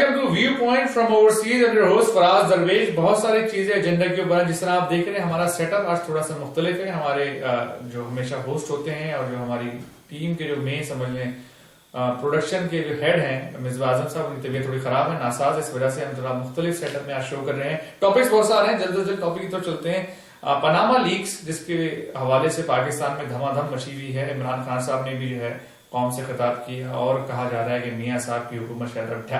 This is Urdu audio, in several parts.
Welcome to viewpoint from overseas and your host Faraz Darvesh. بہت ساری چیزیں ایجنڈا کے اوپر ہیں. جس طرح آپ دیکھ رہے ہیں ہمارا سیٹ اپ آج تھوڑا سا مختلف ہے. ہمارے جو ہمیشہ ہوسٹ ہوتے ہیں اور جو ہماری ٹیم کے جو مین سمجھ لیں پروڈکشن کے جو ہیڈ ہیں مصباح اعظم صاحب, ان کی طبیعت تھوڑی خراب ہے, ناساز, اس وجہ سے ہم تھوڑا مختلف سیٹ اپ میں آج شو کر رہے ہیں. ٹاپکس بہت سارے ہیں, جلد از جلد ٹاپک کی طرف چلتے ہیں. پاناما لیکس جس کے حوالے سے پاکستان میں دھما دھم مچی ہوئی ہے. عمران خان صاحب نے بھی جو ہے قوم سے خطاب کیا اور کہا جا رہا ہے کہ میاں صاحب کی حکومت شاید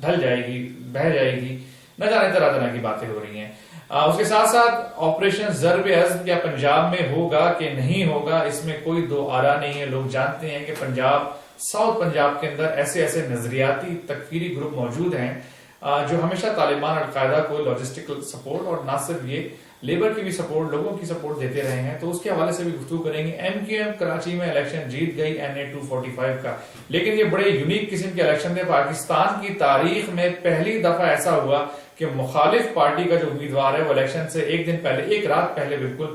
ڈھل جائے گی, بہہ جائے گی, نہ جانے طرح طرح کی باتیں ہو رہی ہیں. اس کے ساتھ ساتھ آپریشن ضرب عزم کیا پنجاب میں ہوگا کہ نہیں ہوگا, اس میں کوئی دو آرا نہیں ہے. لوگ جانتے ہیں کہ پنجاب, ساؤتھ پنجاب کے اندر ایسے ایسے نظریاتی تکفیری گروپ موجود ہیں جو ہمیشہ طالبان القاعدہ کو لاجسٹیکل سپورٹ اور نہ صرف یہ لیبر کی بھی سپورٹ, لوگوں کی سپورٹ دیتے رہے ہیں. تو اس کے حوالے سے بھی گفتگو کریں گے. ایم کیو ایم کراچی میں الیکشن جیت گئی NA 245 کا, لیکن یہ بڑے یونیک قسم کے الیکشن تھے. پاکستان کی تاریخ میں پہلی دفعہ ایسا ہوا کہ مخالف پارٹی کا جو امیدوار ہے وہ الیکشن سے ایک دن پہلے, ایک رات پہلے بالکل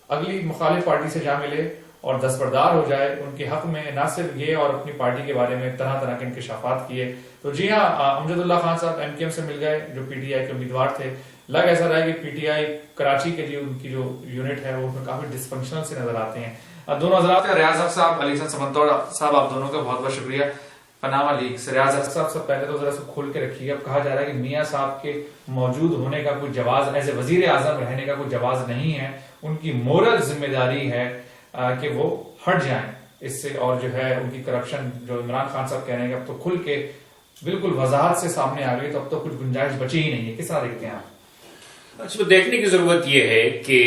اگلی مخالف پارٹی سے جا ملے اور دستبردار ہو جائے. ان کے حق میں نہ صرف یہ اور اپنی پارٹی کے بارے میں طرح طرح کے انکشافات کیے. تو جی ہاں, امجد اللہ خان صاحب ایم کیو ایم سے مل گئے جو PTI کے امیدوار تھے. لگ ایسا رہا ہے کہ PTI کراچی کے جو ان کی جو یونٹ ہے وہ کافی ڈسفنکشنل سے نظر آتے ہیں. دونوں حضرات کا, ریاض حق صاحب, علی حسن سمنتوڑ صاحب, آپ دونوں کا بہت بہت شکریہ. پاناما لیکس, ریاض حق صاحب سب پہلے تو ذرا سا کھول کے رکھیے. اب کہا جا رہا ہے کہ میاں صاحب کے موجود ہونے کا کوئی جواز, ایسے وزیر اعظم رہنے کا کوئی جواز نہیں ہے. ان کی مورل ذمہ داری ہے کہ وہ ہٹ جائیں اس سے, اور جو ہے ان کی کرپشن جو عمران خان صاحب کہہ رہے ہیں کہ اب تو کھل کے بالکل وضاحت سے سامنے آ گئی, تو اب تو کچھ گنجائش بچی ہی نہیں ہے. کس طرح دیکھتے ہیں آپ؟ اس میں دیکھنے کی ضرورت یہ ہے کہ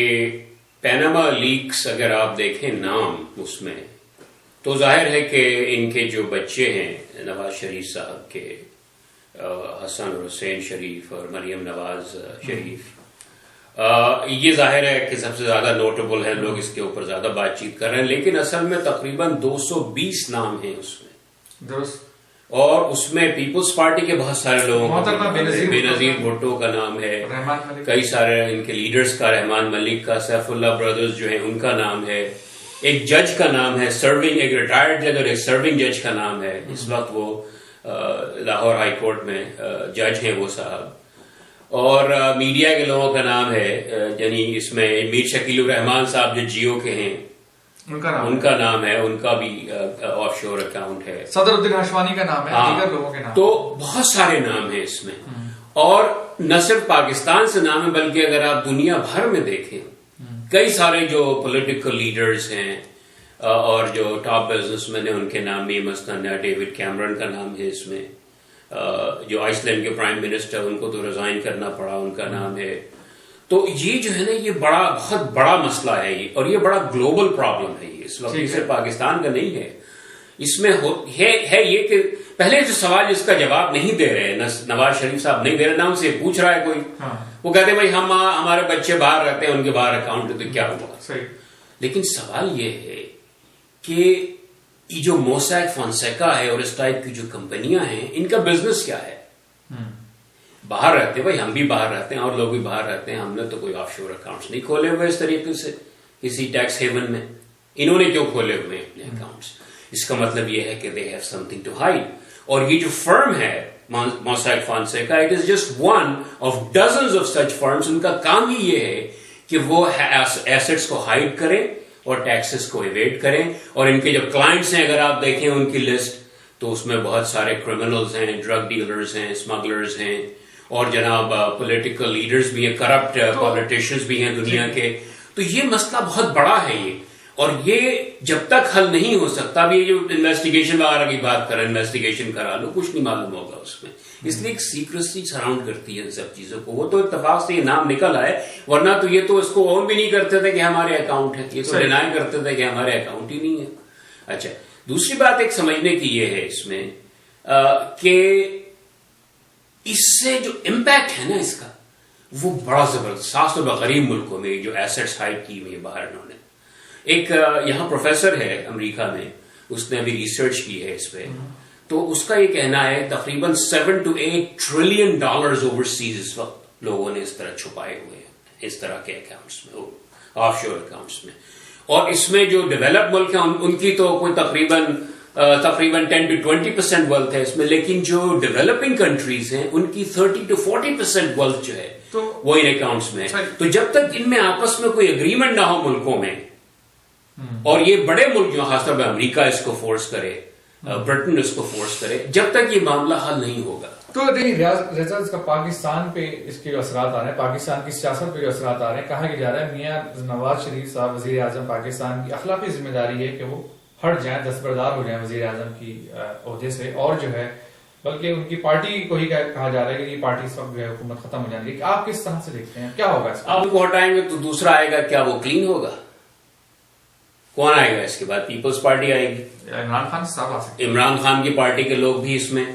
پاناما لیکس اگر آپ دیکھیں نام اس میں, تو ظاہر ہے کہ ان کے جو بچے ہیں نواز شریف صاحب کے, حسن حسین شریف اور مریم نواز شریف, یہ ظاہر ہے کہ سب سے زیادہ نوٹیبل ہیں, لوگ اس کے اوپر زیادہ بات چیت کر رہے ہیں. لیکن اصل میں تقریباً 220 نام ہیں اس میں, درست, اور اس میں پیپلز پارٹی کے بہت سارے لوگوں کا, بے نظیر بھٹو کا نام ہے, کئی سارے ان کے لیڈرز کا, رحمان ملک کا, سیف اللہ بردرز جو ہیں ان کا نام ہے, ایک جج کا نام ہے سرونگ, ایک ریٹائرڈ جج اور ایک سرونگ جج کا نام ہے. اس وقت وہ لاہور ہائی کورٹ میں جج ہیں وہ صاحب. اور میڈیا کے لوگوں کا نام ہے, یعنی اس میں میر شکیل الرحمان صاحب جو جیو کے ہیں ان کا نام ہے, ان کا بھی آف شور اکاؤنٹ ہے. صدر الدین ہاشوانی کا نام ہے, دیگر لوگوں کے نام. تو بہت سارے نام ہیں اس میں, اور نہ صرف پاکستان سے نام ہے بلکہ اگر آپ دنیا بھر میں دیکھیں کئی سارے جو پولیٹیکل لیڈرز ہیں اور جو ٹاپ بزنس مین ہیں ان کے نام بھی, مثلاً ڈیوڈ کیمرن کا نام ہے اس میں, جو آئس لینڈ کے پرائم منسٹر, ان کو تو ریزائن کرنا پڑا, ان کا نام ہے. تو یہ جو ہے نا یہ بہت بڑا مسئلہ ہے یہ, اور یہ بڑا گلوبل پرابلم ہے یہ اس وقت, صرف پاکستان کا نہیں ہے. اس میں ہے یہ کہ پہلے جو سوال جس کا جواب نہیں دے رہے, نواز شریف صاحب نہیں دے رہے, نہ ان سے پوچھ رہا ہے کوئی, وہ کہتے ہیں بھائی ہمارے بچے باہر رہتے ہیں, ان کے باہر اکاؤنٹ تو کیا ہوا. لیکن سوال یہ ہے کہ یہ جو موسیک فونسیکا ہے اور اس ٹائپ کی جو کمپنیاں ہیں, ان کا بزنس کیا ہے؟ باہر رہتے ہیں بھائی, ہم بھی باہر رہتے ہیں اور لوگ بھی باہر رہتے ہیں, ہم نے تو کوئی آف شور اکاؤنٹس نہیں کھولے ہوئے اس طریقے سے کسی ٹیکس ہیون میں. انہوں نے کیوں کھولے ہوئے ہیں اپنے اکاؤنٹس؟ اس کا مطلب یہ ہے کہ they have something to hide. اور یہ جو فرم ہے Mossack Fonseca, it is just one of dozens of such firms. ان کا کام ہی یہ ہے کہ وہ ایسٹس کو ہائڈ کریں اور ٹیکسز کو ایویڈ کریں. اور ان کے جو کلائنٹس ہیں اگر آپ دیکھیں ان کی لسٹ, تو اس میں بہت سارے کرمنلز ہیں, ڈرگ ڈیلرز ہیں, اسمگلرز ہیں, اور جناب پولیٹیکل لیڈرز بھی ہیں, کرپٹ پالیٹیشینز بھی ہیں دنیا کے. تو یہ مسئلہ بہت بڑا ہے یہ, اور یہ جب تک حل نہیں ہو سکتا, اب یہ جو انویسٹیگیشن وغیرہ کی بات کر رہے ہیں, انویسٹیگیشن کرا لو, کچھ نہیں معلوم ہوگا اس میں. اس لیے ایک سیکریسی سراؤنڈ کرتی ہے ان سب چیزوں کو. وہ تو اتفاق سے یہ نام نکل آئے, ورنہ تو یہ تو اس کو اون بھی نہیں کرتے تھے کہ ہمارے اکاؤنٹ ہے, یہ تو ڈینائی کرتے تھے کہ ہمارے اکاؤنٹ ہی نہیں ہے. اچھا, دوسری بات ایک سمجھنے کی یہ ہے اس میں کہ اس سے جو امپیکٹ ہے نا اس کا, وہ بڑا زبردست, خاص طور پر غریب ملکوں میں جو ایسٹس ہائڈ کی ہوئی ہے باہر. انہوں نے ایک یہاں پروفیسر ہے امریکہ میں, اس نے ابھی ریسرچ کی ہے اس پہ, تو اس کا یہ کہنا ہے تقریباً 7 to 8 trillion dollars اوورسیز اس وقت لوگوں نے اس طرح چھپائے ہوئے ہیں اس طرح کے اکاؤنٹس میں, آف شور اکاؤنٹس میں. اور اس میں جو ڈیولپ ملک ہیں ان کی تو کوئی تقریباً تقریباً 10 to 20% wealth ہے اس میں، لیکن جو ڈیولپنگ کنٹریز ہیں ان کی 30 to 40% wealth جو ہے وہ ان اکاؤنٹس میں ہے. تو جب تک ان میں آپس میں کوئی اگریمنٹ نہ ہو ملکوں میں، اور یہ بڑے ملک جو خاص طور پہ امریکہ اس کو فورس کرے، برٹن اس کو فورس کرے، جب تک یہ معاملہ حل نہیں ہوگا. تو ریاض اس کا پاکستان پہ اس کے جو اثرات آ رہے ہیں، پاکستان کی سیاست پہ جو اثرات آ رہے ہیں، کہا کہ جا رہا ہے میاں نواز شریف صاحب وزیر اعظم پاکستان کی اخلاقی ذمہ داری ہے کہ وہ ہٹ جائیں، دستبردار ہو جائیں وزیر اعظم کی عہدے سے، اور جو ہے بلکہ ان کی پارٹی کو ہی کہا جا رہا ہے کہ یہ پارٹی اس وقت جو ہے حکومت ختم ہو جائے گی. آپ کس طرح سے دیکھتے ہیں کیا ہوگا اس کا؟ آپ کو ہٹائیں گے تو دوسرا آئے گا، کیا وہ کلین ہوگا؟ کون آئے گا اس کے بعد؟ پیپلز پارٹی آئے گی، عمران خان صاحب آ سکتے، عمران خان کی پارٹی کے لوگ بھی اس میں.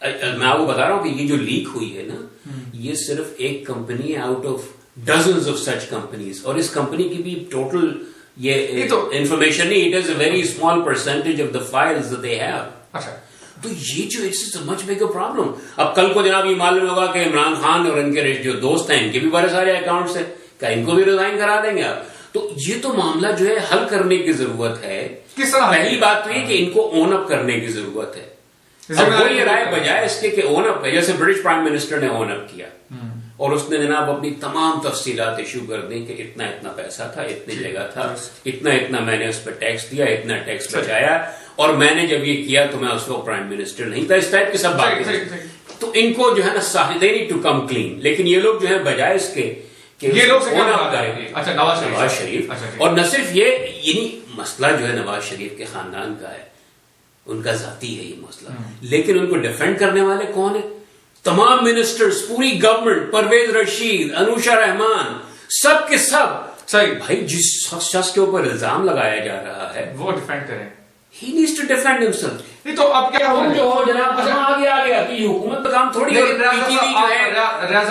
میں آپ کو بتا رہا ہوں کہ یہ جو لیک ہوئی ہے نا، یہ صرف ایک کمپنی ہے out of dozens of such companies, اور اس کمپنی کی بھی ٹوٹل یہ انفارمیشن نہیں، it is a very small percentage of the files they have. اچھا، تو یہ جو it's a much bigger problem. اب کل کو جناب یہ معلوم ہوگا کہ عمران خان اور ان کے جو دوست ہیں ان کے بھی بڑے سارے اکاؤنٹس ہیں، کیا ان کو بھی ریزائن کرا دیں گے آپ؟ تو یہ تو معاملہ جو ہے حل کرنے کی ضرورت ہے. کس طرح؟ پہلی بات تو یہ کہ ان کو اون اپ کرنے کی ضرورت ہے. اب وہ یہ رائے بجائے اس کے کہ اون اپ، جیسے برٹش پرائم منسٹر نے اون اپ کیا اور اس نے جناب اپنی تمام تفصیلات ایشو کر دی کہ اتنا اتنا پیسہ تھا، اتنی جگہ تھا، اتنا اتنا میں نے اس پہ ٹیکس دیا، اتنا ٹیکس بچایا، اور میں نے جب یہ کیا تو میں اس وقت پرائم منسٹر نہیں تھا، اس ٹائپ کی سب باتیں. تو ان کو جو ہے نا they need to come clean. لیکن یہ لوگ جو ہے بجائے اس کے یہ لوگ نواز شریف، اور نہ صرف یہ، یعنی مسئلہ جو ہے نواز شریف کے خاندان کا ہے، ان کا ذاتی ہے یہ مسئلہ، لیکن ان کو ڈیفینڈ کرنے والے کون ہیں؟ تمام منسٹرز، پوری گورنمنٹ، پرویز رشید، انوشا رحمان، سب کے سب. صحیح بھائی جس شخص کے اوپر الزام لگایا جا رہا ہے وہ ڈیفینڈ کریں. He needs to defend himself. نہیں تو اب کیا ہو جو ہو جناب آگے آ گیا کہ حکومت کا کام تھوڑی ہے.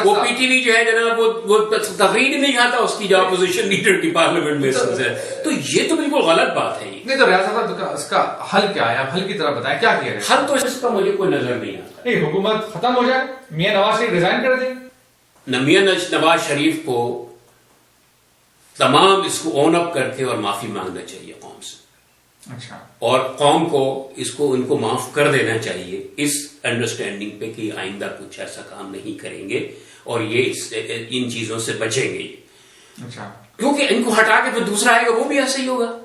وہ پی ٹی وی جو ہے جناب وہ تقریر نہیں کھاتا اس کی جو اپوزیشن لیڈر کی پارلیمنٹ میں ہے. تو یہ تو بالکل غلط بات ہے. نہیں تو ریاض صاحب اس کا حل کیا ہے؟ آپ حل کی طرف بتائیں کیا کیا ہے. حل تو اس کا مجھے کوئی نظر نہیں آتا. نہیں، حکومت ختم ہو جائے، میاں نواز شریف ریزائن کر دیں. میاں نواز شریف کو تمام اس کو اون اپ کر کے اور معافی مانگنا چاہیے قوم سے. اچھا، اور قوم کو ان کو معاف کر دینا چاہیے اس انڈرسٹینڈنگ پہ کہ آئندہ کچھ ایسا کام نہیں کریں گے اور یہ ان چیزوں سے بچیں گے. اچھا، کیونکہ ان کو ہٹا کے پھر دوسرا آئے گا وہ بھی ایسا ہی ہوگا.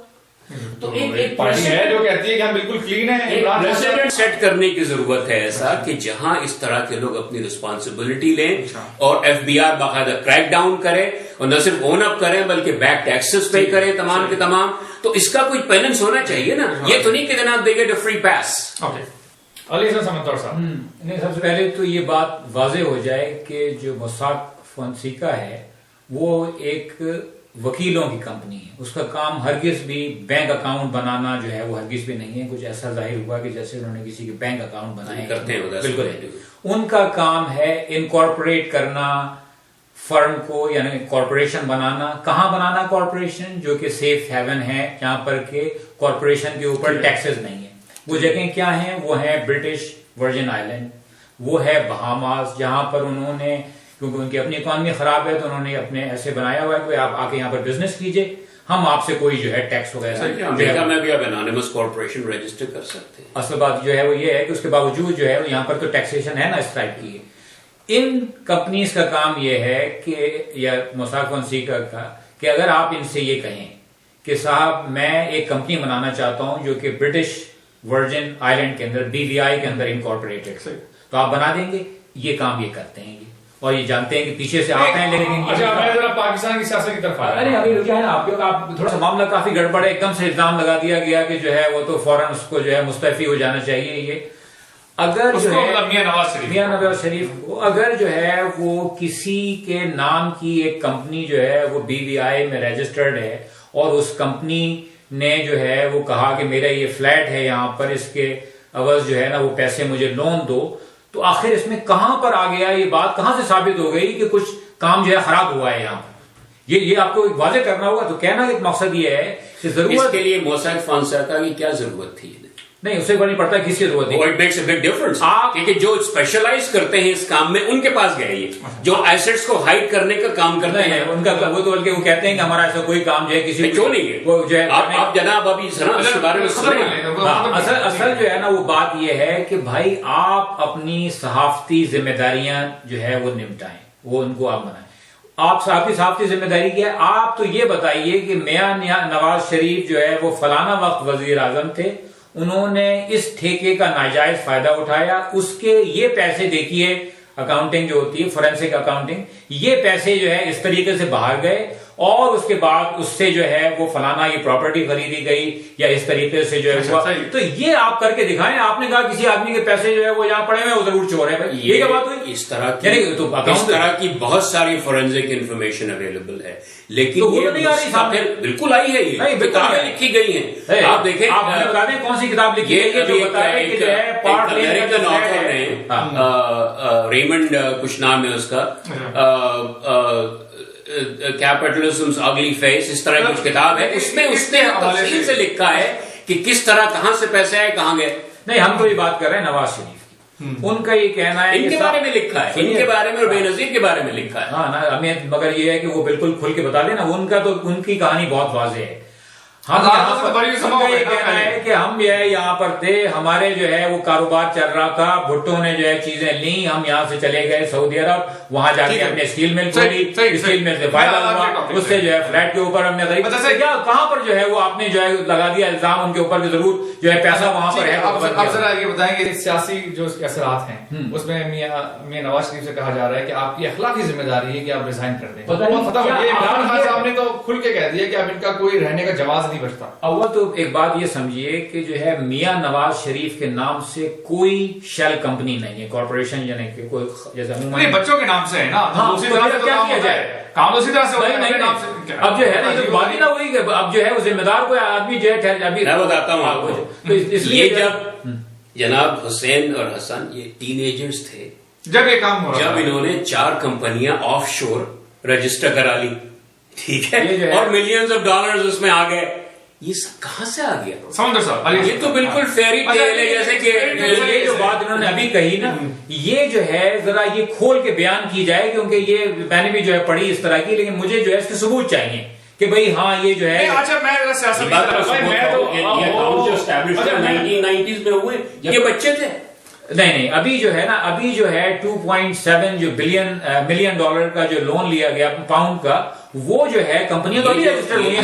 تو ایک پارٹی ہے جو کہتی ہے کہ ہم بالکل کلین ہیں. پریسیڈنٹ سیٹ کرنے کی ضرورت ہے ایسا کہ جہاں اس طرح کے لوگ اپنی رسپانسبلٹی لیں اور ایف بی آر باقاعدہ کریک ڈاؤن کرے اور نہ صرف اون اپ کریں بلکہ بیک ٹیکسز پے کرے تمام کے تمام. تو اس کا کوئی بیلنس ہونا چاہیے نا. یہ تو نہیں کہ جناب they get a free pass. علی حسن سمنتور صاحب، نہیں، سب سے پہلے تو یہ بات واضح ہو جائے کہ جو موساک فونسیکا ہے وہ ایک وکیلوں کی کمپنی ہے. اس کا کام ہرگز بھی بینک اکاؤنٹ بنانا جو ہے وہ ہرگز بھی نہیں ہے. کچھ ایسا ظاہر ہوا کہ جیسے انہوں نے کسی کے بینک اکاؤنٹ بنائے کرتے ہیں. بالکل ان کا کام ہے انکارپوریٹ کرنا فرم کو، یعنی کارپوریشن بنانا. کہاں بنانا کارپوریشن؟ جو کہ سیف ہیون ہے جہاں پر کہ کارپوریشن کے اوپر ٹیکسز نہیں ہیں. وہ جگہیں کیا ہیں؟ وہ ہے برٹش ورجن آئلینڈ، وہ ہے بہاماس، جہاں پر انہوں نے، کیونکہ ان کی اپنی اکانومی خراب ہے تو انہوں نے اپنے ایسے بنایا ہوا ہے کہ آپ آ کے یہاں پر بزنس کیجئے، ہم آپ سے کوئی جو ہے ٹیکس وغیرہ. امریکہ میں بھی آپ انانیمس کارپوریشن رجسٹر کر سکتے ہیں. اصل بات جو ہے وہ یہ ہے کہ اس کے باوجود جو ہے یہاں پر تو ٹیکسیشن ہے نا اس ٹائپ کی. ان کمپنیز کا کام یہ ہے کہ، یا موساک فونسیکا کا، کہ اگر آپ ان سے یہ کہیں کہ صاحب میں ایک کمپنی بنانا چاہتا ہوں جو کہ برٹش ورجن آئلینڈ کے اندر BVI کے اندر انکارپوریٹڈ، تو آپ بنا دیں گے. یہ کام یہ کرتے ہیں اور یہ جانتے ہیں کہ پیچھے سے آتے ہیں. لیکن پاکستان کی سیاست کی طرف ابھی جو ہے نا آپ تھوڑا سا معاملہ کافی گڑبڑ ہے. ایک دم سے الزام لگا دیا گیا کہ جو ہے وہ تو فوراً اس کو جو ہے مستعفی ہو جانا چاہیے. یہ اگر میاں نواز شریف کو اگر جو ہے وہ کسی کے نام کی ایک کمپنی جو ہے وہ BVI میں رجسٹرڈ ہے اور اس کمپنی نے جو ہے وہ کہا کہ میرا یہ فلیٹ ہے یہاں پر، اس کے عوض جو ہے نا وہ پیسے مجھے لون دو، تو آخر اس میں کہاں پر آ گیا؟ یہ بات کہاں سے ثابت ہو گئی کہ کچھ کام جو ہے خراب ہوا ہے یہاں پر؟ یہ آپ کو واضح کرنا ہوگا. تو کہنا ایک مقصد یہ ہے کہ ضرورت اس کے لیے موساک فونسیکا کی کیا ضرورت تھی؟ نہیں اس سے فرق نہیں پڑتا کس کی ضرورت it makes a big difference. کیونکہ جو اسپیشلائز کرتے ہیں اس کام میں ان کے پاس گئے یہ جو ایسٹس کو ہائڈ کرنے کا کام کرتے ہیں ان کا وہ تو بلکہ وہ کہتے ہیں کہ ہمارا ایسا کوئی کام جو ہے کسی کیوں نہیں ہے وہ جو ہے آپ جناب ابھی اس کے بارے میں اصل جو ہے نا وہ بات یہ ہے کہ بھائی آپ اپنی صحافتی ذمہ داریاں جو ہے وہ نمٹائیں, وہ ان کو آپ منائیں. آپ کی صحافتی ذمہ داری کیا ہے؟ آپ تو یہ بتائیے کہ میاں نواز شریف جو ہے وہ فلانا وقت وزیر اعظم تھے, انہوں نے اس ٹھیکے کا ناجائز فائدہ اٹھایا, اس کے یہ پیسے دیکھیے اکاؤنٹنگ جو ہوتی ہے فورینسک اکاؤنٹنگ, یہ پیسے جو ہے اس طریقے سے باہر گئے اور اس کے بعد اس سے جو ہے وہ فلانا یہ پراپرٹی خریدی گئی یا اس طریقے سے جو ہے ہوا. تو یہ آپ کر کے دکھائیں. آپ نے کہا کسی آدمی کے پیسے جو ہے وہ یہاں پڑے ہوئے وہ ضرور چور ہے. بھائی یہ کیا بات ہوئی؟ اس طرح کی بہت ساری فورینسک انفارمیشن اویلیبل ہے, لیکن وہ نہیں آ رہی. بالکل آئی ہے, یہ کتابیں لکھی گئی ہیں. آپ دیکھیں آپ بتا دیں کون سی کتاب لکھی ہے جو بتائے کہ جو ہے پارٹ امریکن آتھر نے ریمنڈ کچھ نام ہے اس کا, کیپٹلزمز اگلی فیس, اس طرح کی کتاب ہے. اس میں اس نے تفصیل سے لکھا ہے کہ کس طرح کہاں سے پیسے آئے کہاں گئے. نہیں ہم تو یہ بات کر رہے ہیں نواز شریف کی, ان کا یہ کہنا ہے ان کے بارے میں لکھا ہے, ان کے بارے میں اور بے نظیر کے بارے میں لکھا ہے. ہاں نا ہمیں مگر یہ ہے کہ وہ بالکل کھل کے بتا دیں نا, ان کا تو ان کی کہانی بہت واضح ہے. ہم یہ کہنا ہے کہ ہم جو ہے یہاں پر تھے, ہمارے جو ہے وہ کاروبار چل رہا تھا, بھٹو نے جو ہے چیزیں لیں, ہم یہاں سے چلے گئے سعودی عرب, وہاں جا کے ہم نے اسٹیل مل کھولی, اسٹیل مل سے فائدہ ہوا, اس سے جو ہے فلیٹ کے اوپر ہم نے خرید. کہاں پر جو ہے وہ آپ نے جو ہے لگا دیا الزام ان کے اوپر کہ ضرور جو ہے پیسہ وہاں پر ہے. آپ ذرا یہ بتائیں کہ سیاسی جو اثرات ہیں اس میں میاں نواز شریف سے کہا جا رہا ہے کہ آپ کی اخلاقی ذمہ داری ہے کہ آپ ریزائن کر دیں. عمران خان صاحب نے تو کھل کے کہہ دیا کہ اب ان کا کوئی رہنے کا جواز نہیں بچتا. تو ایک بات یہ سمجھیے کہ جو ہے میاں نواز شریف کے نام سے کوئی شیل کمپنی نہیں ہے, کارپوریشن یعنی کہ کوئی جیسے بچوں کے نام سے ہے نا, کیا کیا جائے کام اسی طرح سے اب جو ہے نا بات ہی نہ ہوئی کہ اب جو ہے وہ ذمہ دار کوئی آدمی جو ہے ابھی میں بتاتا ہوں آپ کو, اس لیے جب جناب حسین اور حسن یہ ٹین ایجرز تھے جب یہ کام ہوا, جب انہوں نے 4 کمپنیاں آف شور رجسٹر کرا لی, ٹھیک ہے, اور ملینز آف ڈالرز اس میں آ گئے, یہ سب کہاں سے آ گیا سمندر صاحب؟ یہ تو بالکل فیری ٹیل ہے. جیسے کہ یہ جو بات انہوں نے ابھی کہی نا, یہ جو ہے ذرا یہ کھول کے بیان کی جائے, کیونکہ یہ میں نے بھی جو ہے پڑھی اس طرح کی, لیکن مجھے جو ہے اس کے ثبوت چاہیے کہ بھئی ہاں یہ جو ہے. اچھا میں سیاست میں ہوئے یہ بچے تھے. نہیں ابھی جو ہے نا, ابھی جو ہے 2.7 جو ملین ڈالر کا جو لون لیا گیا پاؤنڈ کا, وہ جو ہے کمپنیاں تو ابھی رجسٹر ہوئی ہیں.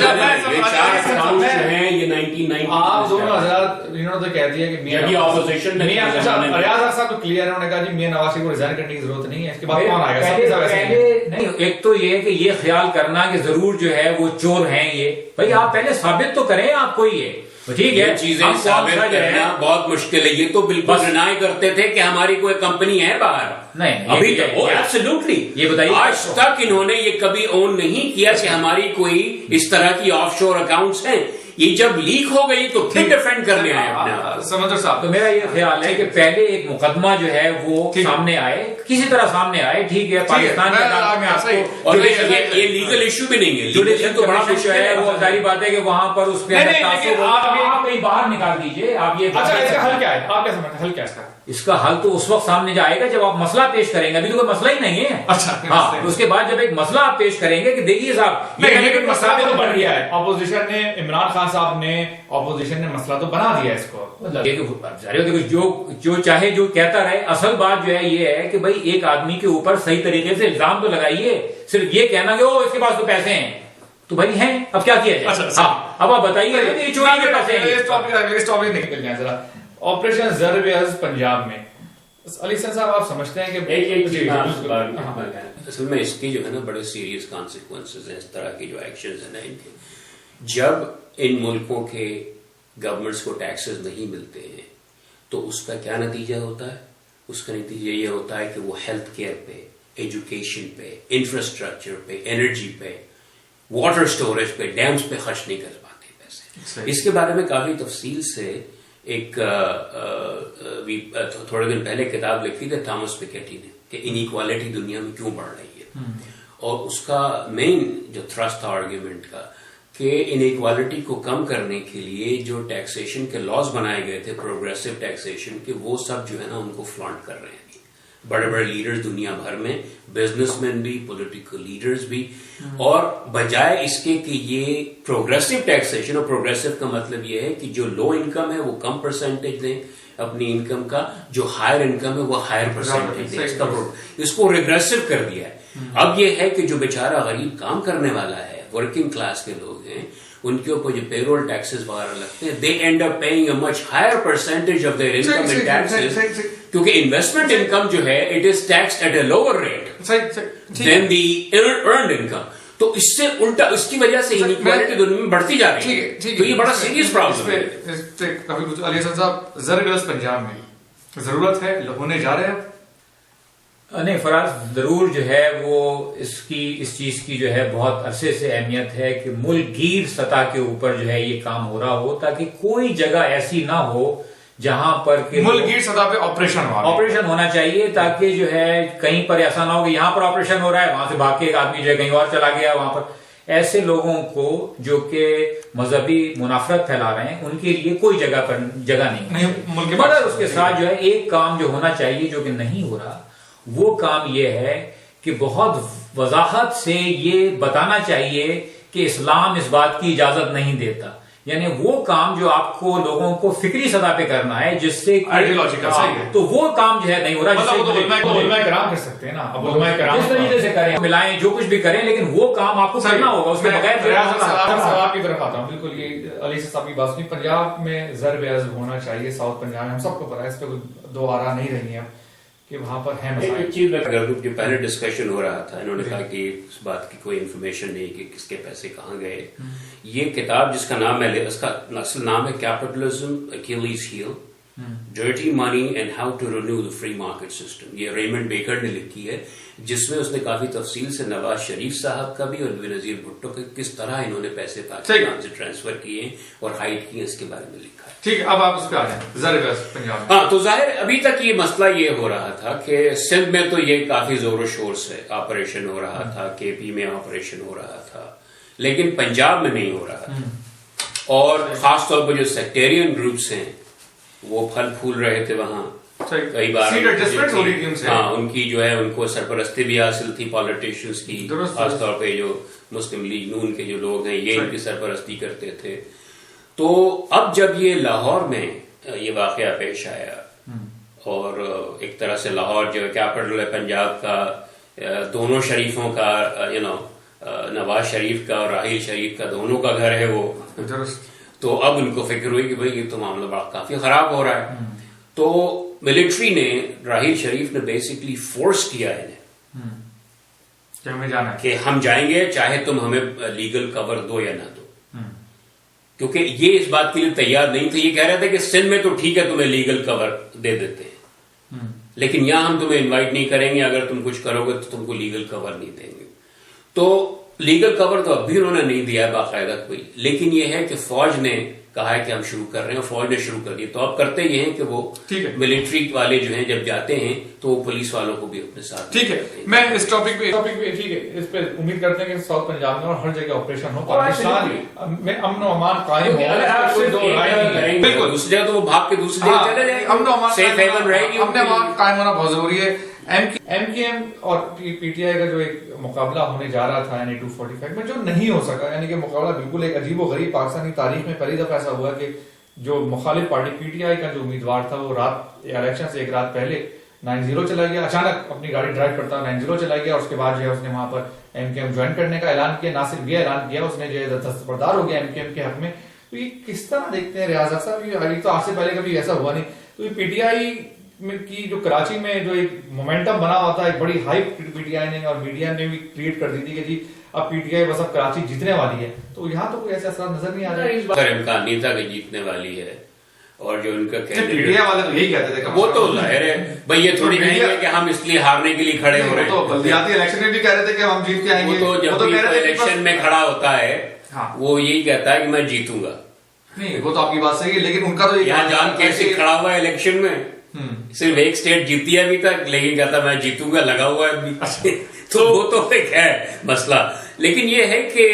آپ دونوں حضرات انہوں نے کہہ دیا کہ ریاض صاحب تو کلیئر ہے, انہوں نے کہا جی میاں نواز شریف کو ریزائن کرنے کی ضرورت نہیں ہے, اس کے بعد کون آئے گا؟ نہیں, ایک تو یہ کہ یہ خیال کرنا کہ ضرور جو ہے وہ چور ہیں, یہ بھائی آپ پہلے ثابت تو کریں آپ کو, یہ ٹھیک ہے چیزیں ثابت کرنا بہت مشکل ہے. یہ تو بالکل ڈینائی کرتے تھے کہ ہماری کوئی کمپنی ہے باہر, نہیں ابھی تک ایبسولوٹلی یہ بتائیے آج تک انہوں نے یہ کبھی اون نہیں کیا کہ ہماری کوئی اس طرح کی آف شور اکاؤنٹس ہیں. یہ جب لیک ہو گئی تو پھر ڈیفینڈ کرنے آئے سمندر صاحب. تو میرا یہ خیال ہے کہ پہلے ایک مقدمہ جو ہے وہ سامنے آئے, کسی طرح سامنے آئے, ٹھیک ہے, پاکستان کے عدالت میں آپ کو, اور یہ لیگل ایشو بھی نہیں ہے, جوڈیشل تو بڑا کچھ ہے, وہ ظاہری بات ہے کہ وہاں پر اس کے آپ کہیں باہر نکال دیجئے. آپ یہ اچھا اس کا حل کیا ہے, آپ کیا سمجھتے ہیں حل کیا ہے اس کا حل تو اس وقت سامنے جائے گا جب آپ مسئلہ پیش کریں گے. ابھی تو کوئی مسئلہ ہی نہیں ہے. اچھا ہاں, اس کے بعد جب ایک مسئلہ آپ پیش کریں گے کہ دیکھیے صاحب یہ مسئلہ تو بن گیا ہے, اپوزیشن نے, عمران خان صاحب نے, اپوزیشن نے مسئلہ تو بنا دیا اس کو. جو چاہے جو کہتا رہے, اصل بات جو ہے یہ ہے کہ بھائی ایک آدمی کے اوپر صحیح طریقے سے الزام تو لگائیے. صرف یہ کہنا کہ اس کے پاس تو پیسے ہیں, تو بھائی ہیں, اب کیا کیا جائے؟ اب آپ بتائیے چوری کے پیسے ہیں. اس ٹاپک نکل جائیں ذرا. آپریشن ضرب عرض پنجاب میں علی حسین صاحب آپ سمجھتے ہیں کہ اصل میں اس کی جو ہے نا بڑے سیریس کانسیکوینسز ہیں اس طرح کی جو ایکشنز ہیں نا ان کے. جب ان ملکوں کے گورنمنٹس کو ٹیکسز نہیں ملتے ہیں تو اس کا کیا نتیجہ ہوتا ہے؟ اس کا نتیجہ یہ ہوتا ہے کہ وہ ہیلتھ کیئر پہ, ایجوکیشن پہ, انفراسٹرکچر پہ, انرجی پہ, واٹر اسٹوریج پہ, ڈیمز پہ خرچ نہیں کر پاتے پیسے. اس کے بارے میں کافی تفصیل سے ایک تھوڑے دن پہلے کتاب لکھی تھی تھامس پیکیٹی نے کہ انیکوالٹی دنیا میں کیوں بڑھ رہی ہے, اور اس کا مین جو تھرسٹ تھا آرگیومنٹ کا کہ انیکوالٹی کو کم کرنے کے لیے جو ٹیکسیشن کے لاز بنائے گئے تھے پروگریسو ٹیکسیشن کے، وہ سب جو ہے نا ان کو فلانٹ کر رہے ہیں بڑے بڑے لیڈرز دنیا بھر میں، بزنس مین بھی، پولیٹیکل لیڈرز بھی. اور بجائے اس کے کہ یہ پروگریسو ٹیکسیشن، اور پروگریسو کا مطلب یہ ہے کہ جو لو انکم ہے وہ کم پرسنٹیج دیں اپنی انکم کا، جو ہائر انکم ہے وہ ہائر پرسنٹیج دیں. اس کو ریگریسو کر دیا ہے. اب یہ ہے کہ جو بیچارہ غریب کام کرنے والا ہے، ورکنگ کلاس کے لوگ ہیں، ان کے اوپر جو پے رول ٹیکسز وغیرہ لگتے ہیں، they end up paying a much higher percentage of their income in taxes, کیونکہ انویسٹمنٹ انکم جو ہے it is taxed at a lower rate than the earned income. تو اس سے الٹا اس کی وجہ سے انیکوالٹی دنیا میں بڑھتی جا رہی ہے. تو یہ بڑا سیریس پرابلم ہے. علی حسن صاحب، زر پنجاب میں ضرورت ہے، ہونے جا رہے ہیں؟ نہیں فراز، ضرور جو ہے وہ اس چیز کی جو ہے بہت عرصے سے اہمیت ہے کہ ملک گیر سطح کے اوپر جو ہے یہ کام ہو رہا ہو، تاکہ کوئی جگہ ایسی نہ ہو جہاں پر ملک گیر سطح پہ آپریشن ہونا چاہیے، تاکہ جو ہے کہیں پر ایسا نہ ہو کہ یہاں پر آپریشن ہو رہا ہے، وہاں سے بھاگ کے ایک آدمی جو ہے کہیں اور چلا گیا. وہاں پر ایسے لوگوں کو جو کہ مذہبی منافرت پھیلا رہے ہیں ان کے لیے کوئی جگہ نہیں. مگر اس کے ساتھ جو ہے ایک کام جو ہونا چاہیے جو کہ نہیں ہو رہا، وہ کام یہ ہے کہ بہت وضاحت سے یہ بتانا چاہیے کہ اسلام اس بات کی اجازت نہیں دیتا. یعنی وہ کام جو آپ کو لوگوں کو فکری سطح پہ کرنا ہے، جس سے تو وہ کام جو ہے نہیں ہو رہا. علماء کرام کر سکتے ہیں نا، اب علماء کرام جس طریقے سے کریں، ملائیں، جو کچھ بھی کریں، لیکن وہ کام آپ کو کرنا ہوگا. اس کے بغیر آپ کی طرف آتا ہوں. بالکل یہ علی صاحب کی بات نہیں. پنجاب میں ضرب عضو ہونا چاہیے، ساؤتھ پنجاب میں ہم سب کو پتا ہے، اس پہ دو آرا نہیں رہی ہیں کہ وہاں پر ہے. ایک چیز میں جو پہلے ڈسکشن ہو رہا تھا، انہوں نے کہا کہ اس بات کی کوئی انفارمیشن نہیں کہ کس کے پیسے کہاں گئے. یہ کتاب جس کا نام ہے، اس کا اصل نام ہے capitalism Achilles heel, dirty money and how to renew the free market system. یہ ریمنڈ بیکر نے لکھی ہے، جس میں اس نے کافی تفصیل سے نواز شریف صاحب کا بھی اور بینظیر بھٹو کا کس طرح انہوں نے پیسے پاکستان سے ٹرانسفر کیے اور ہائڈ کیے، اس کے بارے میں لکھا ہے. ٹھیک ہے، اب آپ اس پہ آ جائیں. پنجاب ہاں، تو ظاہر ابھی تک یہ مسئلہ یہ ہو رہا تھا کہ سندھ میں تو یہ کافی زور و شور سے آپریشن ہو رہا تھا، کے پی میں آپریشن ہو رہا تھا، لیکن پنجاب میں نہیں ہو رہا تھا. اور خاص طور پر جو سیکٹیرین گروپس ہیں وہ پھل پھول رہے تھے وہاں. کئی بار ہاں، ان کی جو ہے ان کو سرپرستی بھی حاصل تھی پالیٹیشینز کی، خاص طور پہ جو مسلم لیگ نون کے جو لوگ ہیں یہ ان کی سرپرستی کرتے تھے. تو اب جب یہ لاہور میں یہ واقعہ پیش آیا اور ایک طرح سے لاہور جو کیپٹل ہے پنجاب کا، دونوں شریفوں کا، نواز شریف کا اور راحیل شریف کا دونوں کا گھر ہے وہ، تو اب ان کو فکر ہوئی کہ بھائی یہ تو معاملہ بڑا کافی خراب ہو رہا ہے. تو ملٹری نے، راحیل شریف نے بیسکلی فورس کیا انہیں کہ ہم جائیں گے چاہے تم ہمیں لیگل کور دو یا نہ دو، کیونکہ یہ اس بات کے لیے تیار نہیں تھے. یہ کہہ رہے تھے کہ سندھ میں تو ٹھیک ہے تمہیں لیگل کور دے دیتے ہیں، لیکن یہاں ہم تمہیں انوائٹ نہیں کریں گے، اگر تم کچھ کرو گے تو تم کو لیگل کور نہیں دیں گے. تو لیگل کور تو اب بھی انہوں نے نہیں دیا ہے باقاعدہ کوئی، لیکن یہ ہے کہ فوج نے کہا ہے کہ ہم شروع کر رہے ہیں، فوج نے شروع کر دیا. تو اب کرتے یہ ہیں کہ وہ ملٹری والے جو ہیں جب جاتے ہیں تو وہ پولیس والوں کو بھی اپنے ساتھ. ٹھیک ہے، میں اس ٹاپک پہ ٹھیک ہے، اس پہ امید کرتے ہیں کہ ساؤتھ پنجاب میں اور ہر جگہ آپریشن ہو، پاکستان میں امن و امان قائم ہو. بالکل، دوسری جگہ تو وہ بھاگ کے دوسری جگہ چلے جائیں، امن و امان سیف ہیون رہے گی، امن و امان قائم ہونا بہت ضروری ہے. ایم کیو ایم اور پی ٹی آئی کا جو ایک مقابلہ ہونے جا رہا تھا یعنی 245 میں، جو نہیں ہو سکا، یعنی کہ مقابلہ بالکل ایک عجیب و غریب، پاکستانی تاریخ میں پہلی دفعہ ایسا ہوا کہ جو مخالف پارٹی پی ٹی آئی کا جو امیدوار تھا وہ رات الیکشن سے ایک رات پہلے 9-0 چلا گیا، اچانک اپنی گاڑی ڈرائیو کرتا 9-0 چلا گیا، اور اس کے بعد جو ہے اس نے وہاں پر ایم کیو ایم جوائن کرنے کا اعلان کیا. نہ صرف یہ اعلان کیا، اس نے جو ہے دستبردار ہو گیا ایم کیو ایم کے حق میں. تو یہ کس طرح دیکھتے ہیں ریاض صاحب؟ یہ تو آج سے پہلے کبھی ایسا ہوا نہیں. تو یہ پی ٹی آئی کی جو کراچی میں جو ایک مومنٹم بنا ہوا تھا، ایک بڑی ہائپ پی ٹی آئی نے اور میڈیا نے بھی کریٹ کر دی تھی کہ جی اب پی ٹی آئی بس اب کراچی جیتنے والی ہے. تو یہاں تو کوئی ایسا اثر نظر نہیں آ رہا ہے. اس بار امکان نہیں تھا کہ جیتنے والی ہے، اور جو ان کا میڈیا والے تو یہی کہتے تھے، وہ تو ظاہر ہے بھائی، یہ تھوڑی نہیں ہے کہ ہم اس لیے ہارنے کے لیے کھڑے ہو رہے ہیں. تو بلدیاتی الیکشن میں بھی کہہ رہے تھے کہ ہم جیت کے آئیں گے. وہ تو جب بھی الیکشن میں کھڑا ہوتا ہے وہ یہی کہتا ہے کہ میں جیتوں گا. نہیں، وہ تو آپ کی بات صحیح ہے، لیکن ان کا تو یہاں جان کیسے کھڑا ہوا ہے الیکشن میں، صرف ایک سٹیٹ جیتی ہے ابھی تک، لیکن کہتا میں جیتوں گا، لگا ہوا ہے ابھی. تو وہ تو ایک ہے مسئلہ. لیکن یہ ہے کہ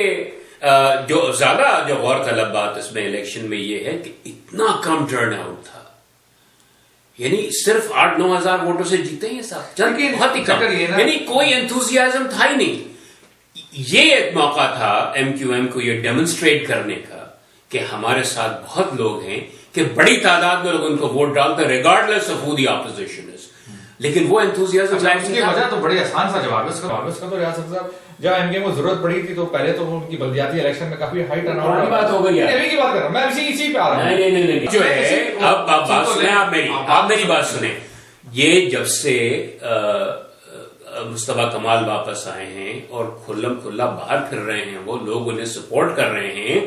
جو زیادہ جو غور طلب بات اس میں الیکشن میں یہ ہے کہ اتنا کم ٹرن آؤٹ تھا، یعنی صرف 8-9 ہزار ووٹوں سے جیتے ہیں صاحب، بہت ہی کم، یعنی کوئی انتھوزیازم تھا ہی نہیں. یہ ایک موقع تھا ایم کیو ایم کو یہ ڈیمونسٹریٹ کرنے کا کہ ہمارے ساتھ بہت لوگ ہیں، کہ بڑی تعداد میں لوگ ان کو ووٹ ڈالتے ہیں regardless of who the opposition is. لیکن وہ انتھوزیازم اس کی وجہ تو بڑی آسان سا جواب ہے اس کا تو ریاست صاحب جب ایم کے کو ضرورت پڑی تھی تو پہلے تو ان کی بلدیاتی الیکشن میں کافی ہائی ٹرن آؤٹ بات ہو گئی ہے. ابھی کی بات کر رہا ہوں میں، اسی پہ آ رہا ہوں. نہیں جو ہے اب بات سنیں آپ میری بات سنیں. یہ جب سے مصطفیٰ کمال واپس آئے ہیں اور کھلم کھلا باہر پھر رہے ہیں، وہ لوگ انہیں سپورٹ کر رہے ہیں،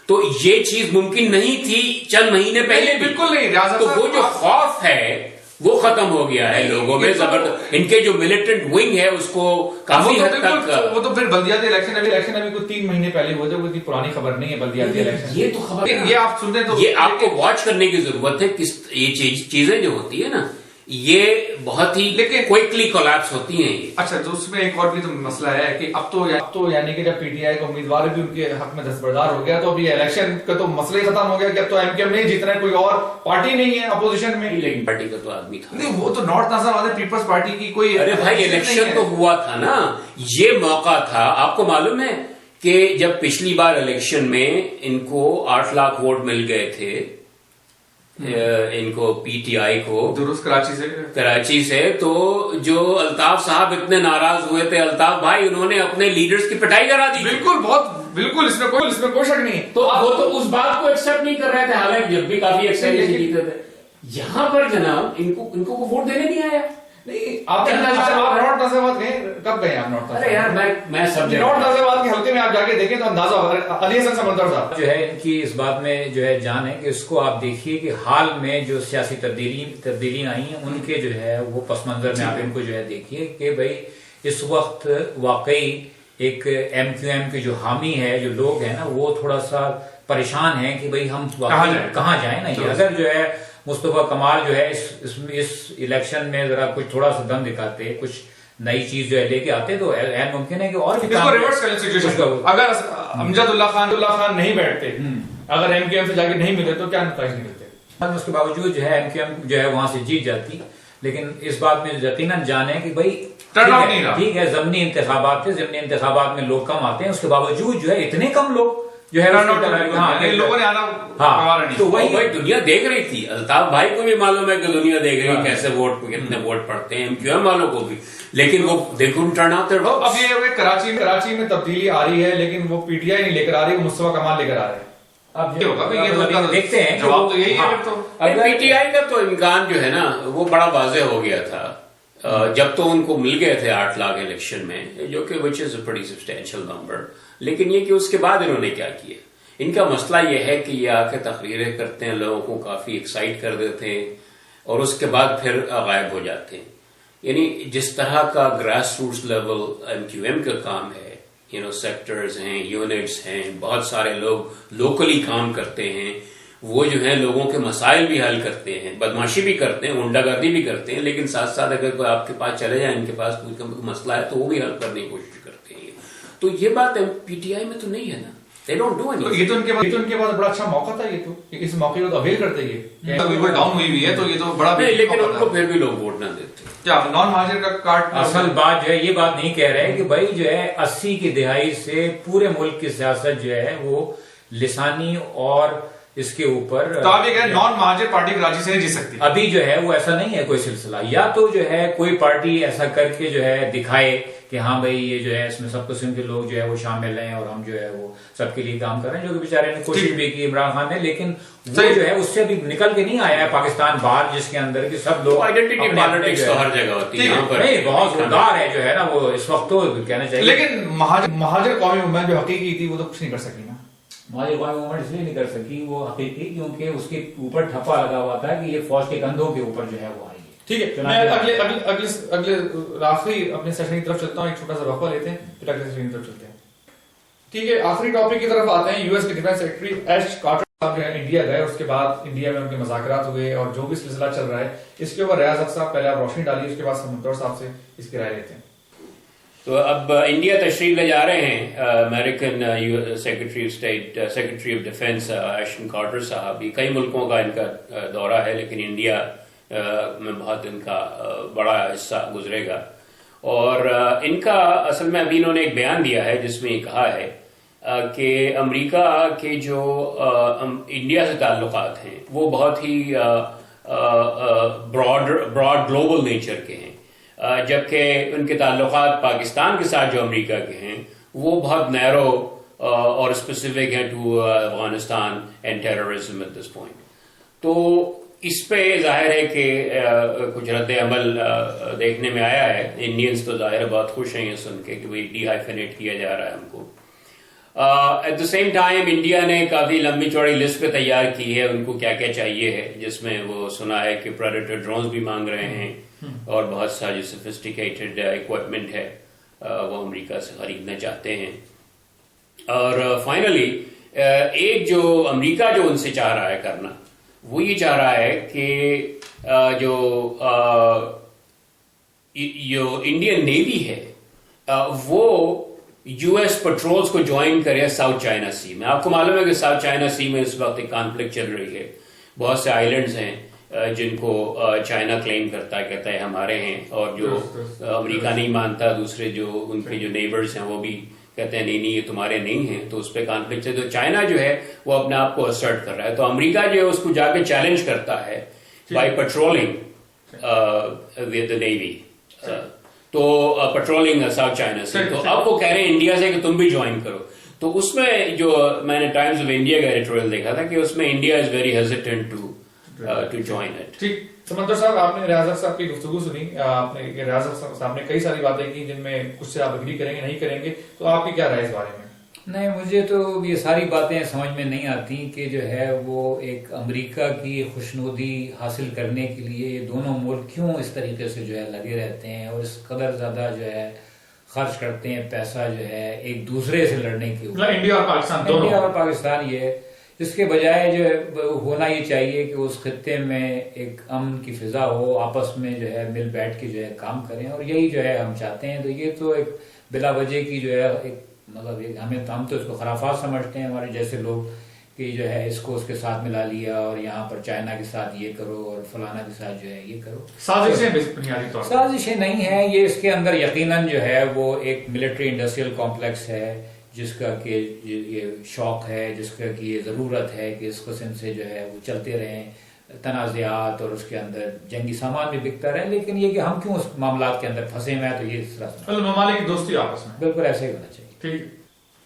تو یہ چیز ممکن نہیں تھی چند مہینے پہلے. بالکل نہیں. تو وہ جو خوف ہے وہ ختم ہو گیا ہے لوگوں میں زبردست. ان کے جو ملیٹنٹ ونگ ہے اس کو کافی حد تک وہ تو پھر بلدیاتی الیکشن ابھی کوئی 3 مہینے پہلے ہوئے تھے، کوئی پرانی خبر نہیں ہے بلدیاتی الیکشن. یہ تو خبر یہ آپ سنتے تو یہ آپ کو واچ کرنے کی ضرورت ہے. یہ چیزیں جو ہوتی ہے نا یہ بہت ہی کوئکلی کولیپس ہوتی ہیں. اچھا تو اس میں ایک اور بھی تو مسئلہ ہے کہ اب تو یعنی کہ جب پی ٹی آئی کا امیدوار بھی ان کے حق میں دستبردار ہو گیا تو ابھی الیکشن کا تو مسئلہ ہی ختم ہو گیا کہ اب تو ایم کیو ایم نہیں جیتنا ہے، کوئی اور پارٹی نہیں ہے اپوزیشن میں. لیکن پارٹی کا تو آدمی تھا نہیں، وہ تو نارتھ نظر آتے پیپلز پارٹی کی کوئی. ارے بھائی الیکشن تو ہوا تھا نا، یہ موقع تھا. آپ کو معلوم ہے کہ جب پچھلی بار الیکشن میں ان کو 8 لاکھ ووٹ مل گئے تھے، ان کو پی ٹی آئی کو درست کراچی سے، تو جو الطاف صاحب اتنے ناراض ہوئے تھے، الطاف بھائی انہوں نے اپنے لیڈرز کی پٹائی کرا دی. بالکل اس میں کوئی شک نہیں. تو وہ تو اس بات کو ایکسپٹ نہیں کر رہے تھے، حالانکہ جب بھی کافی ایکسپٹ جیتے تھے. یہاں پر جناب ان کو ووٹ دینے نہیں آیا. نہیں آپ نارتھ نازیب آباد گئے، کب گئے آپ نارتھ؟ ارے یار میں سب نارتھ نازیب آباد کے حلقے میں آپ جا کے دیکھیں تو اندازہ ہوگا. علی حسن سمندر صاحب جو ہے ان کی اس بات میں جو ہے جان ہے کہ اس کو آپ دیکھیے کہ حال میں جو سیاسی تبدیلیاں آئی ہیں ان کے جو ہے وہ پس منظر میں آپ ان کو جو ہے دیکھیے کہ بھائی اس وقت واقعی ایک ایم کیو ایم کے جو حامی ہے، جو لوگ ہیں نا، وہ تھوڑا سا پریشان ہیں کہ بھائی ہم کہاں جائیں نا. یہ اگر جو ہے مصطفیٰ کمال جو ہے اس الیکشن میں ذرا کچھ تھوڑا سا دم دکھاتے، کچھ نئی چیز جو ہے لے کے آتے تو عین ممکن ہے کہ اور بھی ریورس کریں سچویشن. اگر امجد اللہ خان نہیں بیٹھتے، اگر ایم کیو ایم سے جا کے نہیں ملے تو کیا نتائج نکلتے؟ اس کے باوجود جو ہے ایم کیو ایم جو ہے وہاں سے جیت جاتی. لیکن اس بات میں یقیناً جانے کہ بھائی ٹھیک ہے ضمنی انتخابات تھے، ضمنی انتخابات میں لوگ کم آتے ہیں، اس کے باوجود جو ہے اتنے کم لوگ جو ہے لوگوں نے آنا. تو وہی دنیا دیکھ رہی تھی. الطاف بھائی کو بھی معلوم ہے کہ دنیا دیکھ رہی ہے کیسے ووٹ کتنے ووٹ پڑتے ہیں، ایم کیو ایم والوں کو بھی. لیکن وہ دیکھو ٹرن آؤٹ. اب یہ کراچی میں تبدیلی آ رہی ہے، لیکن وہ پی ٹی آئی نہیں لے کر آ رہی، وہ مصطفیٰ کمال لے کر آ رہے ہیں. اب دیکھتے ہیں جواب تو یہی ہے. پی ٹی آئی کا تو امکان جو ہے نا وہ بڑا واضح ہو گیا تھا جب تو ان کو مل گئے تھے 8 لاکھ الیکشن میں، جو کہ وچ از اے بڑی سبسٹینشیل نمبر. لیکن یہ کہ اس کے بعد انہوں نے کیا کیا، ان کا مسئلہ یہ ہے کہ یہ آ کے تقریریں کرتے ہیں، لوگوں کو کافی ایکسائٹ کر دیتے ہیں اور اس کے بعد پھر غائب ہو جاتے ہیں. یعنی جس طرح کا grass roots level M Q M کا کام ہے، سیکٹرز ہیں، یونٹس ہیں، بہت سارے لوگ لوکلی کام کرتے ہیں، وہ جو ہیں لوگوں کے مسائل بھی حل کرتے ہیں، بدماشی بھی کرتے ہیں، غنڈہ گردی بھی کرتے ہیں، لیکن ساتھ ساتھ اگر کوئی آپ کے پاس چلے جائے، ان کے پاس کوئی مسئلہ ہے تو وہ بھی حل کرنے کی کوشش کرتے ہیں. تو یہ بات پی ٹی آئی میں تو نہیں ہے نا. They don't do anything. یہ تو ان کے بعد بڑا اچھا موقع تھا. یہ تو اس موقع کو اویل کرتے ہیں. ڈاؤن ہوئی ہے تو یہ تو بڑا نہیں، لیکن ان کو پھر بھی لوگ ووٹ نہ دیتے. کیا نان مہاجر کا کارڈ؟ اصل بات جو ہے یہ بات نہیں کہہ رہے کہ بھائی جو ہے 80 کی دہائی سے پورے ملک کی سیاست جو ہے وہ لسانی اور اس کے اوپر تو آپ یہ کہہ رہے نان مہاجر پارٹی کراچی سے نہیں جیت سکتی. ابھی جو ہے وہ ایسا نہیں ہے کوئی سلسلہ. یا تو جو ہے کوئی پارٹی ایسا کر کے جو ہے دکھائے کہ ہاں بھائی یہ جو ہے اس میں سب قسم کے لوگ جو ہے وہ شامل ہیں اور ہم جو ہے وہ سب کے لیے کام کر رہے ہیں، جو کہ بیچارے نے کوشش بھی کی عمران خان نے، لیکن وہ جو ہے اس سے بھی نکل کے نہیں آیا ہے پاکستان باہر، جس کے اندر کہ سب لوگ آئیڈینٹی پالیٹکس تو ہر جگہ ہوتی ہے. نہیں بہت زوردار ہے جو ہے نا وہ اس وقت تو کہنا چاہیے. لیکن مہاجر قومی موومنٹ جو حقیقی تھی وہ تو کچھ نہیں کر سکی نا. مہاجر قومی موومنٹ اس لیے نہیں کر سکی وہ حقیقی کیونکہ اس کے اوپر ٹھپا لگا ہوا تھا کہ یہ فوج کے کندھوں کے اوپر جو ہے وہ آئی. ٹھیک ہے، میں اگلے آخری اپنے سیشن کی طرف چلتا ہوں. ایک چھوٹا سا وقفہ لیتے ہیں پھر اگلے سیشن کی طرف چلتے ہیں. ٹھیک ہے، آخری ٹاپک کی طرف آتے ہیں. یو ایس کے ڈیفینس سیکرٹری ایش کارٹر صاحب جو ہے انڈیا گئے، اس کے بعد انڈیا میں ان کے مذاکرات ہوئے اور جو بھی سلسلہ چل رہا ہے اس کے اوپر ریاض صاحب پہلے آپ روشنی ڈالیے، اس کے بعد سمندر صاحب سے اس کی رائے لیتے ہیں. تو اب انڈیا تشریف لے جا رہے ہیں American secretary of state secretary of defence Ashton Carter صاحب. کئی ملکوں کا ان کا دورہ ہے لیکن انڈیا میں بہت ان کا بڑا حصہ گزرے گا. اور ان کا اصل میں ابھی انہوں نے ایک بیان دیا ہے جس میں یہ کہا ہے کہ امریکہ کے جو انڈیا سے تعلقات ہیں وہ بہت ہی براڈ گلوبل نیچر کے ہیں، جبکہ ان کے تعلقات پاکستان کے ساتھ جو امریکہ کے ہیں وہ بہت نیرو اور اسپیسیفک ہیں to Afghanistan and terrorism at this point. تو اس پہ ظاہر ہے کہ کچھ رد عمل دیکھنے میں آیا ہے. انڈینز تو ظاہر بہت خوش ہیں یہ سن کے کہ وہی ڈی ہائیفنیٹ کیا جا رہا ہے ہم کو. At the same time India نے کافی لمبی چوڑی لسٹ پہ تیار کی ہے ان کو کیا کیا چاہیے ہے، جس میں وہ سنا ہے کہ پریڈیٹر ڈرونز بھی مانگ رہے ہیں اور بہت ساری سوفسٹیکیٹڈ اکوپمنٹ ہے وہ امریکہ سے خریدنا چاہتے ہیں. اور فائنلی ایک جو امریکہ جو ان سے چاہ رہا ہے کرنا وہ یہ چاہ رہا ہے کہ جو انڈین نیوی ہے وہ یو ایس پٹرولز کو جوائن کرے ساؤتھ چائنا سی میں. آپ کو معلوم ہے کہ ساؤتھ چائنا سی میں اس وقت ایک کانفلکٹ چل رہی ہے. بہت سے آئیلینڈز ہیں جن کو چائنا کلیم کرتا ہے، کہتا ہے ہمارے ہیں، اور جو امریکہ نہیں مانتا، دوسرے جو ان کے جو نیبرز ہیں وہ بھی کہتے ہیں نہیں یہ تمہارے نہیں ہیں. تو اس پہ کانفلکٹ ہے. تو چائنا جو ہے وہ اپنے آپ کو اسرٹ کر رہا ہے. تو امریکہ جو ہے اس کو جا کے چیلنج کرتا ہے بائی پیٹرولنگ ود نیوی، تو پیٹرولنگ ساؤتھ چائنا سے. تو اب وہ کہہ رہے ہیں انڈیا سے کہ تم بھی جوائن کرو. تو اس میں جو میں نے ٹائمز آف انڈیا کا ایڈیٹوریل دیکھا تھا کہ اس میں India is very hesitant to join it. ٹھیک. سمندر صاحب آپ نے ریاض سصاحب کی گفتگو سنی، آپ نے ریاض صاحب نے کئی ساری باتیں کی جن میں کچھ سے آپ اگری کریں گے نہیں کریں گے، تو آپ کی کیا رائے اس بارے میں؟ نہیں، مجھے تو یہ ساری باتیں سمجھ میں نہیں آتی کہ جو ہے وہ ایک امریکہ کی خوشنودی حاصل کرنے کے لیے یہ دونوں ملک کیوں اس طریقے سے جو ہے لگے رہتے ہیں اور اس قدر زیادہ جو ہے خرچ کرتے ہیں پیسہ جو ہے ایک دوسرے سے لڑنے کے اوپر. انڈیا اور پاکستان دونوں. انڈیا اور پاکستان یہ ہے. اس کے بجائے جو ہونا یہ چاہیے کہ اس خطے میں ایک امن کی فضا ہو، آپس میں جو ہے مل بیٹھ کے جو ہے کام کریں، اور یہی جو ہے ہم چاہتے ہیں. تو یہ تو ایک بلا وجہ کی جو ہے ایک مطلب ہم تو اس کو خرافات سمجھتے ہیں ہمارے جیسے لوگ کہ جو ہے اس کو اس کے ساتھ ملا لیا اور یہاں پر چائنا کے ساتھ یہ کرو اور فلانا کے ساتھ جو ہے یہ کرو. سازشیں نہیں ہیں یہ. اس کے اندر یقیناً جو ہے وہ ایک ملٹری انڈسٹریل کمپلیکس ہے جس کا کہ یہ شوق ہے، جس کا کہ یہ ضرورت ہے کہ اس قسم سے جو ہے وہ چلتے رہیں تنازعات اور اس کے اندر جنگی سامان بھی بکتا رہے. لیکن یہ کہ ہم کیوں اس معاملات کے اندر پھنسے ہوئے ہیں، تو یہ اس طرح ممالک کی دوستی آپس میں بالکل ایسے ہی ہونا چاہیے. ٹھیک.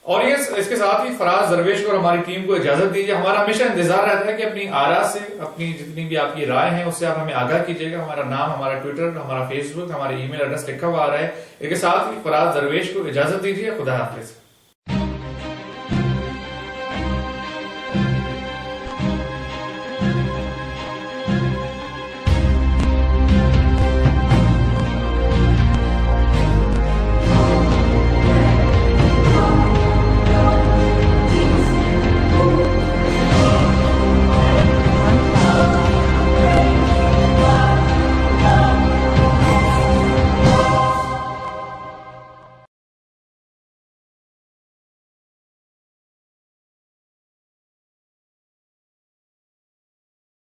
اور یہ اس کے ساتھ ہی فراز درویش کو اور ہماری ٹیم کو اجازت دیجیے. ہمارا ہمیشہ انتظار رہتا ہے کہ اپنی آراء سے، اپنی جتنی بھی آپ کی رائے ہیں اس سے آپ ہمیں آگاہ کیجیے گا. ہمارا نام، ہمارا ٹویٹر، ہمارا فیس بک، ہمارے ای میل ایڈریس لکھا ہوا آ رہا ہے. اس کے ساتھ ہی فراز درویش کو اجازت دیجیے. خدا حافظ.